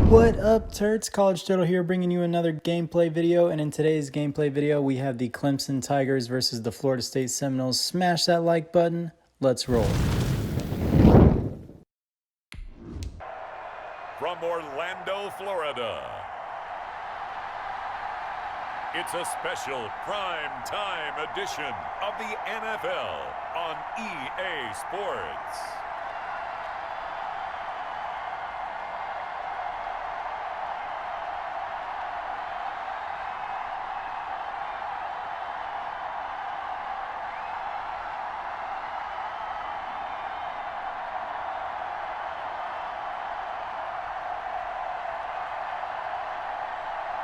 What up, Turds? College Turtle here, bringing you another gameplay video. And in today's gameplay video, we have the Clemson Tigers versus the Florida State Seminoles. Smash that like button. Let's roll. From Orlando, Florida, it's a special prime time edition of the NFL on EA Sports.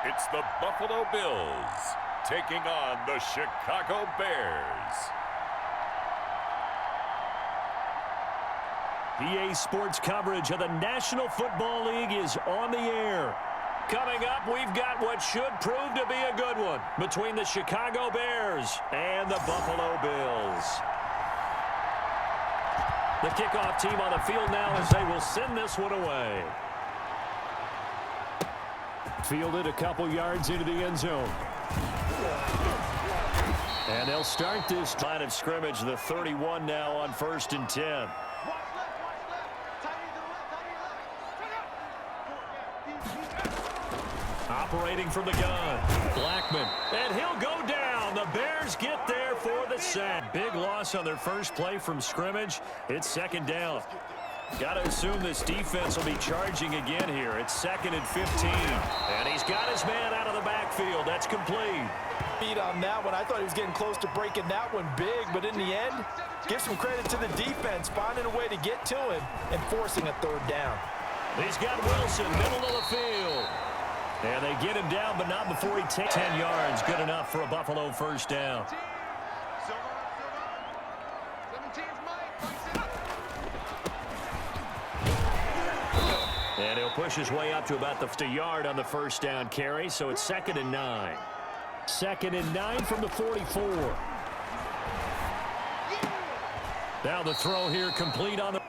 It's the Buffalo Bills taking on the Chicago Bears. EA Sports coverage of the National Football League is on the air. Coming up, we've got what should prove to be a good one between the Chicago Bears and the Buffalo Bills. The kickoff team on the field now as they will send this one away. Fielded a couple yards into the end zone. And they'll start this line of scrimmage, the 31 now on 1st and 10. Operating from the gun, Blackman, and he'll go down. The Bears get there for the sack. Big loss on their first play from scrimmage. It's 2nd down. Got to assume this defense will be charging again here. It's 2nd and 15. And he's got his man out of the backfield. That's complete. Beat on that one. I thought he was getting close to breaking that one big, but in the end, give some credit to the defense, finding a way to get to him and forcing a 3rd down. He's got Wilson, middle of the field. And they get him down, but not before he takes 10 yards. Good enough for a Buffalo 1st down. And he'll push his way up to about the yard on the 1st down carry, so it's 2nd and 9. 2nd and 9 from the 44. Now the throw here complete on the...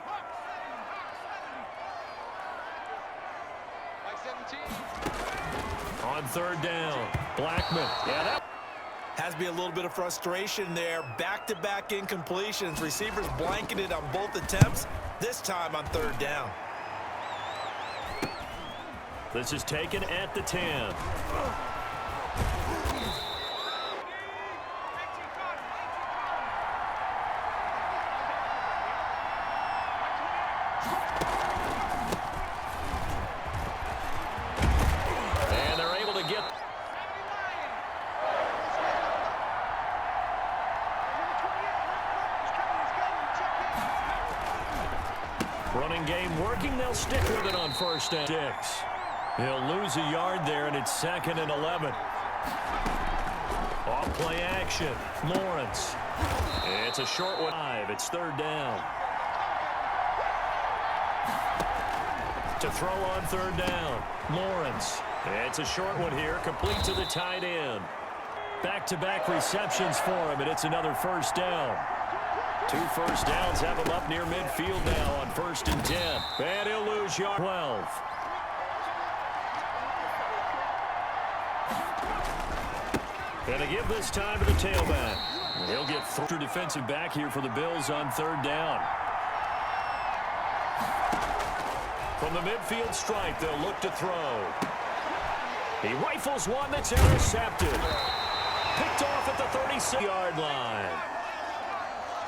On 3rd down, Blackman. Yeah, that... Has to be a little bit of frustration there. Back-to-back incompletions. Receivers blanketed on both attempts, this time on 3rd down. This is taken at the 10. And they're able to get... Running game working. They'll stick with it on 1st and 6. He'll lose a yard there, and it's 2nd and 11. Off play action. Lawrence. It's a short one. It's 3rd down. To throw on 3rd down. Lawrence. It's a short one here, complete to the tight end. Back-to-back receptions for him, and it's another 1st down. 2 first downs have him up near midfield now on 1st and 10. And he'll lose yard 12. And to give this time to the tailback. He'll get through defensive back here for the Bills on 3rd down. From the midfield stripe, they'll look to throw. He rifles one that's intercepted. Picked off at the 36-yard line.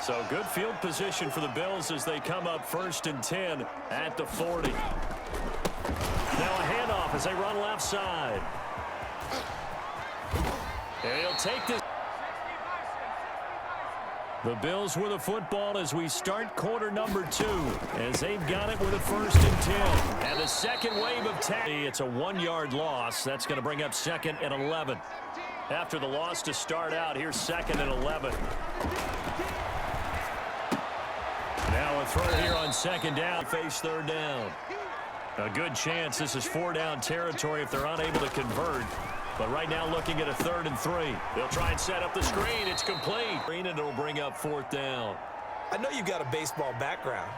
So good field position for the Bills as they come up 1st and 10 at the 40. Now a handoff as they run left side. And he'll take this. The Bills with the football as we start quarter number 2, as they've got it with a 1st and 10. And the second wave of 10. It's a 1-yard loss. That's going to bring up 2nd and 11. After the loss to start out, here's 2nd and 11. Now a throw here on 2nd down. Face 3rd down. A good chance this is 4-down territory if they're unable to convert. But right now looking at a 3rd and 3. They'll try and set up the screen. It's complete. And it'll bring up 4th down. I know you got a baseball background,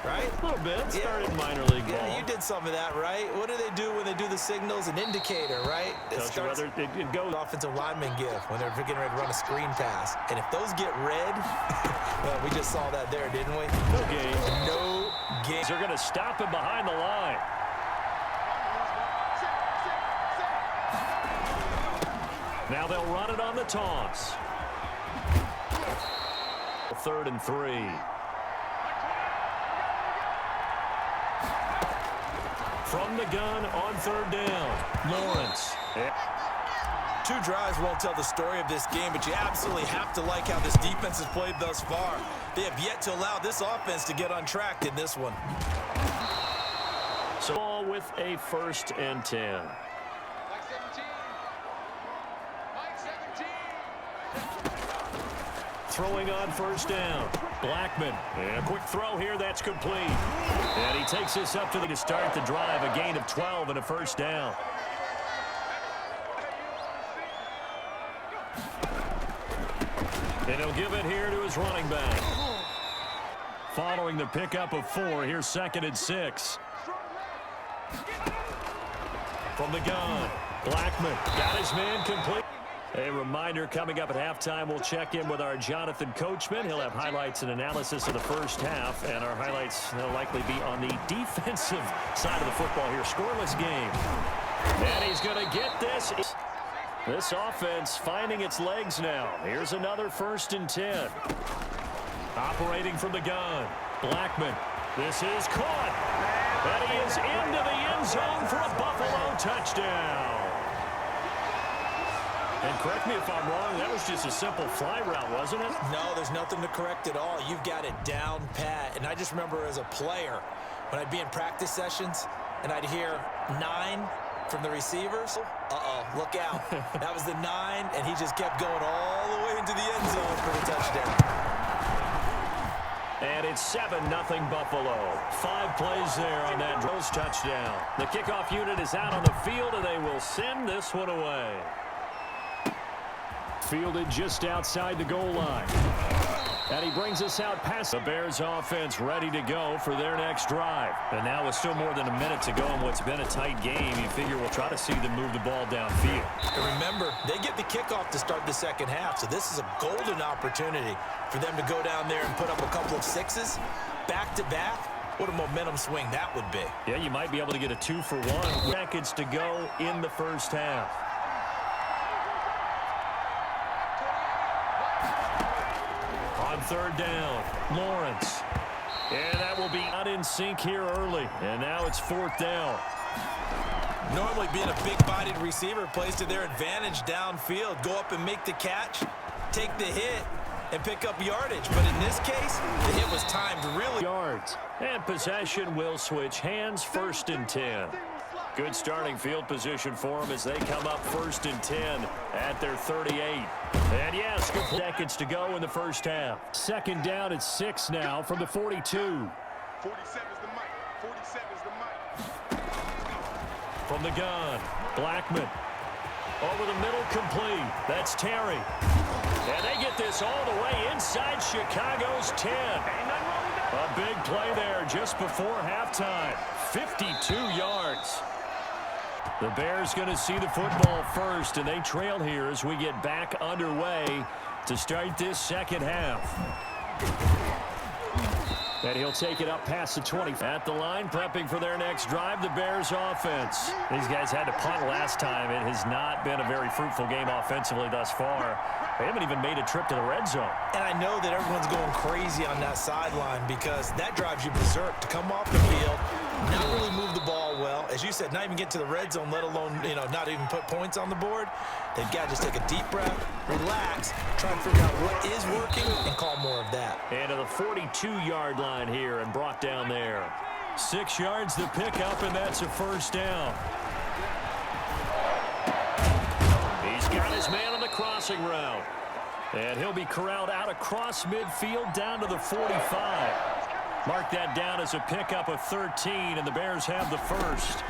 right? A little bit. Started in minor league ball. Yeah, you did some of that, right? What do they do when they do the signals? An indicator, right? Tells you whether it goes. Offensive linemen give when they're getting ready to run a screen pass. And if those get red, well, we just saw that there, didn't we? No game. No game. They're going to stop him behind the line. Now they'll run it on the toss. 3rd and 3. From the gun on 3rd down. Lawrence. Two drives won't tell the story of this game, but you absolutely have to like how this defense has played thus far. They have yet to allow this offense to get on track in this one. So ball with a 1st and 10. Throwing on 1st down. Blackman. And a quick throw here. That's complete. And he takes this up to start the drive. A gain of 12 and a 1st down. And he'll give it here to his running back. Following the pickup of 4, here's 2nd and 6. From the gun. Blackman got his man complete. A reminder, coming up at halftime, we'll check in with our Jonathan Coachman. He'll have highlights and analysis of the first half, and our highlights will likely be on the defensive side of the football here. Scoreless game. And he's going to get this. This offense finding its legs now. Here's another 1st and 10. Operating from the gun. Blackman. This is caught. And he is into the end zone for a Buffalo touchdown. And correct me if I'm wrong, that was just a simple fly route, wasn't it? No, there's nothing to correct at all. You've got it down pat. And I just remember as a player, when I'd be in practice sessions, and I'd hear 9 from the receivers. Uh-oh, look out. That was the 9, and he just kept going all the way into the end zone for the touchdown. And it's 7-0 Buffalo. 5 plays there on that Rose touchdown. The kickoff unit is out on the field, and they will send this one away. Fielded just outside the goal line. And he brings us out past the Bears offense ready to go for their next drive. And now with still more than a minute to go in what's been a tight game, you figure we'll try to see them move the ball downfield. And remember, they get the kickoff to start the second half, so this is a golden opportunity for them to go down there and put up a couple of 6s back-to-back. What a momentum swing that would be. Yeah, you might be able to get a 2-for-1. Seconds to go in the first half. On 3rd down, Lawrence. And that will be not in sync here early. And now it's 4th down. Normally being a big-bodied receiver plays to their advantage downfield. Go up and make the catch, take the hit, and pick up yardage. But in this case, the hit was timed really. Yards. And possession will switch hands. 1st and 10. Good starting field position for them as they come up 1st and 10 at their 38. And yes, good seconds to go in the first half. 2nd down at 6 now from the 42. 47 is the mic. 47 is the mic. From the gun, Blackman. Over the middle, complete. That's Terry. And they get this all the way inside Chicago's 10. A big play there just before halftime. 52 yards. The Bears going to see the football first, and they trail here as we get back underway to start this second half. And he'll take it up past the 20. At the line, prepping for their next drive, the Bears offense. These guys had to punt last time. It has not been a very fruitful game offensively thus far. They haven't even made a trip to the red zone. And I know that everyone's going crazy on that sideline because that drives you berserk to come off the field, not really move the ball well. As you said, not even get to the red zone, let alone, not even put points on the board. They've got to just take a deep breath, relax, try and figure out what is working and call more of that. And to the 42-yard line here and brought down there. 6 yards to pick up, and that's a 1st down. He's got his man on the crossing route. And he'll be corralled out across midfield down to the 45. Mark that down as a pickup of 13, and the Bears have the first.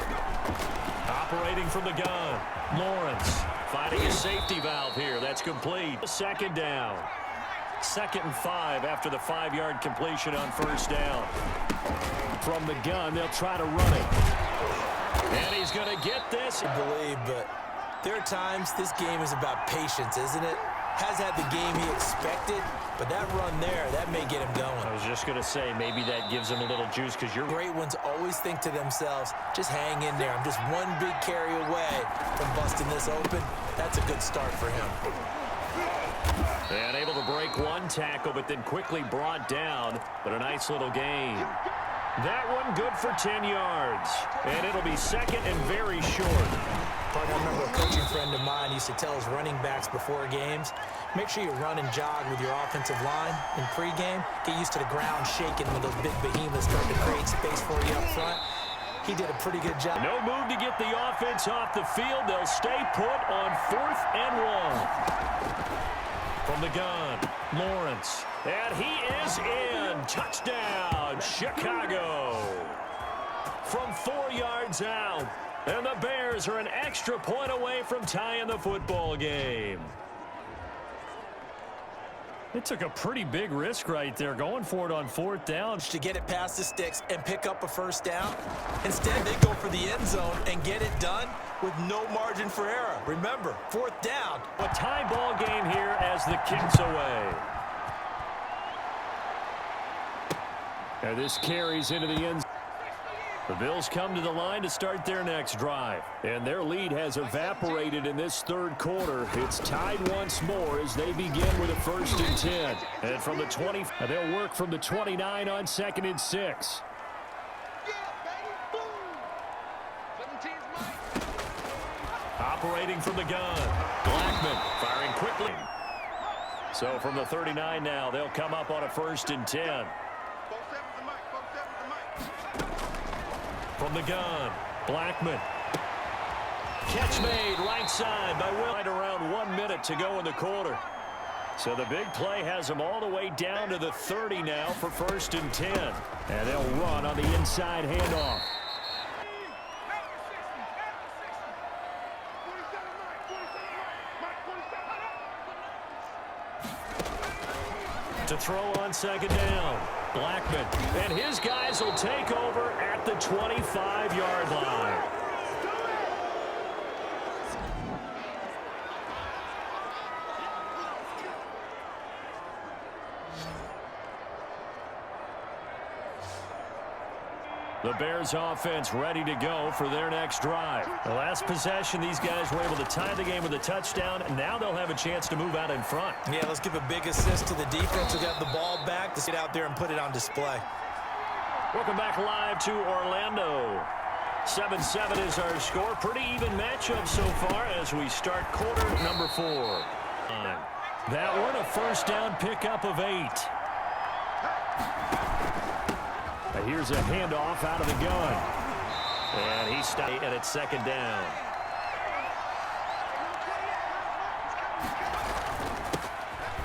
Operating from the gun, Lawrence finding a safety valve here. That's complete. 2nd down. 2nd and 5 after the 5-yard completion on first down. From the gun, they'll try to run it. And he's going to get this. I believe, but there are times this game is about patience, isn't it? Has had the game he expected, but that run there, that may get him going. I was just going to say, maybe that gives him a little juice because you're Great ones always think to themselves, just hang in there. I'm just one big carry away from busting this open. That's a good start for him. And able to break one tackle, but then quickly brought down. But a nice little gain. That one good for 10 yards. And it'll be 2nd and very short. I remember a coaching friend of mine used to tell his running backs before games, make sure you run and jog with your offensive line in pregame. Get used to the ground shaking when those big behemoths start to create space for you up front. He did a pretty good job. No move to get the offense off the field. They'll stay put on 4th and 1. From the gun, Lawrence. And he is in. Touchdown, Chicago. From 4 yards out. And the Bears are an extra point away from tying the football game. It took a pretty big risk right there, going for it on 4th down. To get it past the sticks and pick up a first down. Instead, they go for the end zone and get it done with no margin for error. Remember, 4th down. A tie ball game here as the kick's away. And this carries into the end zone. The Bills come to the line to start their next drive. And their lead has evaporated in this 3rd quarter. It's tied once more as they begin with a 1st and 10. And from the 20, they'll work from the 29 on 2nd and 6. Operating from the gun. Blackman firing quickly. So from the 39 now, they'll come up on a 1st and 10. From the gun, Blackman. Catch made right side by Will. Right around 1 minute to go in the quarter. So the big play has them all the way down to the 30 now for 1st and 10. And they'll run on the inside handoff. To throw on 2nd down. Blackman, and his guys will take over at the 25-yard line. The Bears offense ready to go for their next drive. The last possession, these guys were able to tie the game with a touchdown, and now they'll have a chance to move out in front. Yeah, let's give a big assist to the defense who got the ball back to get out there and put it on display. Welcome back live to Orlando. 7-7 is our score. Pretty even matchup so far as we start quarter number 4. That one, a 1st down pickup of 8. Here's a handoff out of the gun. And he stopped, and it's 2nd down.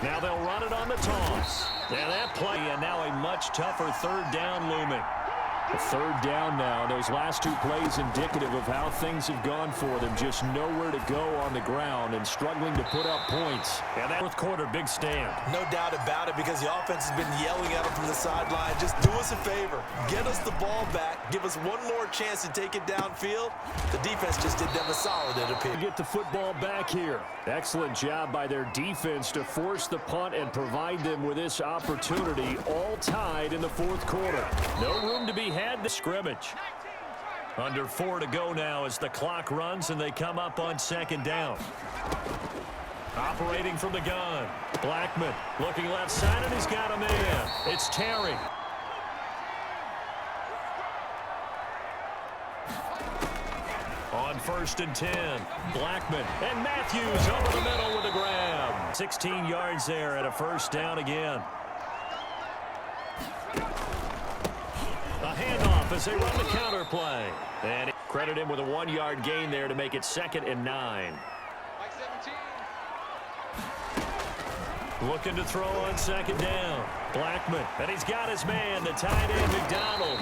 Now they'll run it on the toss. And that play, and now a much tougher 3rd down looming. A 3rd down now. Those last 2 plays indicative of how things have gone for them. Just nowhere to go on the ground and struggling to put up points. And that 4th quarter, big stand. No doubt about it, because the offense has been yelling at them from the sideline. Just do us a favor. Get us the ball back. Give us one more chance to take it downfield. The defense just did them a solid, it appears. Get the football back here. Excellent job by their defense to force the punt and provide them with this opportunity, all tied in the 4th quarter. No room to be had to scrimmage. Under 4 to go now as the clock runs and they come up on 2nd down. Operating from the gun. Blackman looking left side, and he's got a man. It's Terry. On 1st and 10, Blackman and Matthews over the middle with a grab. 16 yards there at a 1st down again. A handoff as they run the counter play. And credit him with a 1-yard gain there to make it 2nd and 9. Looking to throw on 2nd down. Blackman, and he's got his man, the tight end, McDonald.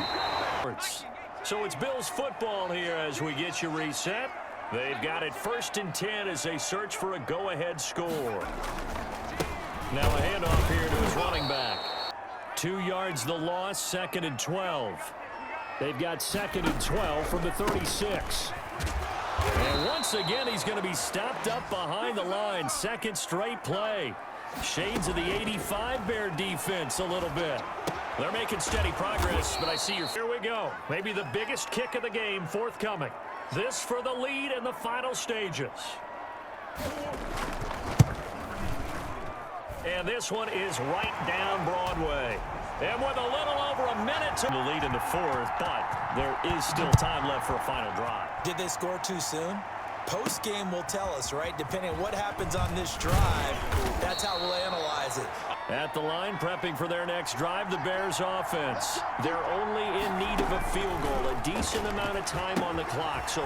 So it's Bills football here as we get you reset. They've got it 1st and 10 as they search for a go-ahead score. Now a handoff here to his running back. 2 yards the loss, 2nd and 12. They've got 2nd and 12 from the 36. And once again, he's going to be stopped up behind the line. 2nd straight play. Shades of the 85 Bear defense a little bit. They're making steady progress, but I see your... Here we go. Maybe the biggest kick of the game forthcoming. This for the lead in the final stages. And this one is right down Broadway. And with a little over a minute to the lead in the 4th, but there is still time left for a final drive. Did they score too soon? Post-game will tell us, right? Depending on what happens on this drive, that's how we'll analyze it. At the line, prepping for their next drive, the Bears offense. They're only in need of a field goal, a decent amount of time on the clock. So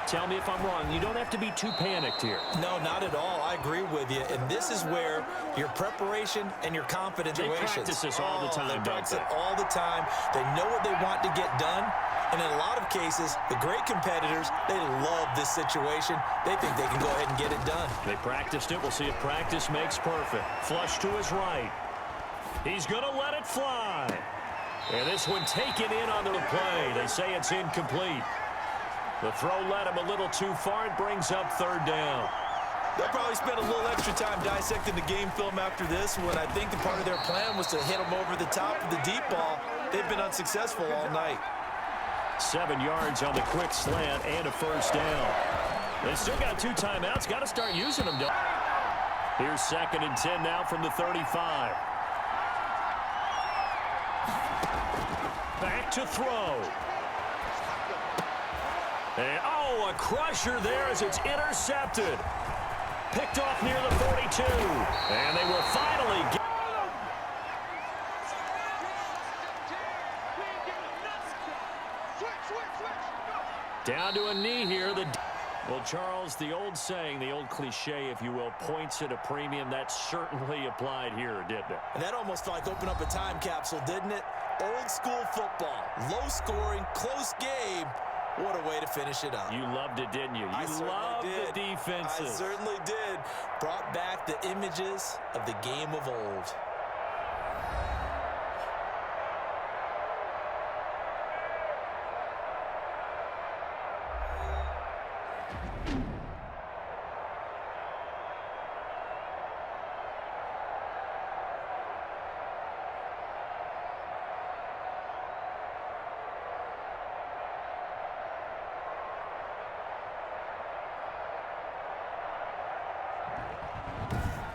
tell me if I'm wrong. You don't have to be too panicked here. No, not at all. I agree with you. And this is where your preparation and your confidence. They practice this all the time, They practice don't it all the time. They know what they want to get done. And in a lot of cases, the great competitors, they love this situation. They think they can go ahead and get it done. They practiced it. We'll see if practice makes perfect. Flush to his right. He's going to let it fly. And this one taken in on the play. They say it's incomplete. The throw led him a little too far. It brings up 3rd down. They'll probably spend a little extra time dissecting the game film after this one. I think the part of their plan was to hit them over the top of the deep ball. They've been unsuccessful all night. 7 yards on the quick slant and a 1st down. They still got 2 timeouts. Got to start using them. Here's 2nd and 10 now from the 35. Back to throw. And, oh, a crusher there as it's intercepted. Picked off near the 42. And they will finally get... Down to a knee here. Well, Charles, the old saying, the old cliche, if you will, points at a premium, that certainly applied here, didn't it? And that almost felt like opened up a time capsule, didn't it? Old school football, low scoring, close game. What a way to finish it up. You loved it, didn't you? I You loved the defenses. I certainly did. Brought back the images of the game of old.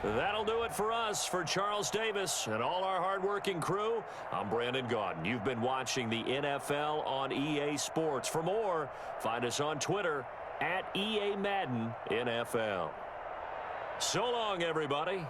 That'll do it for us. For Charles Davis and all our hardworking crew, I'm Brandon Gaudin. You've been watching the NFL on EA Sports. For more, find us on Twitter @EA Madden NFL. So long, everybody.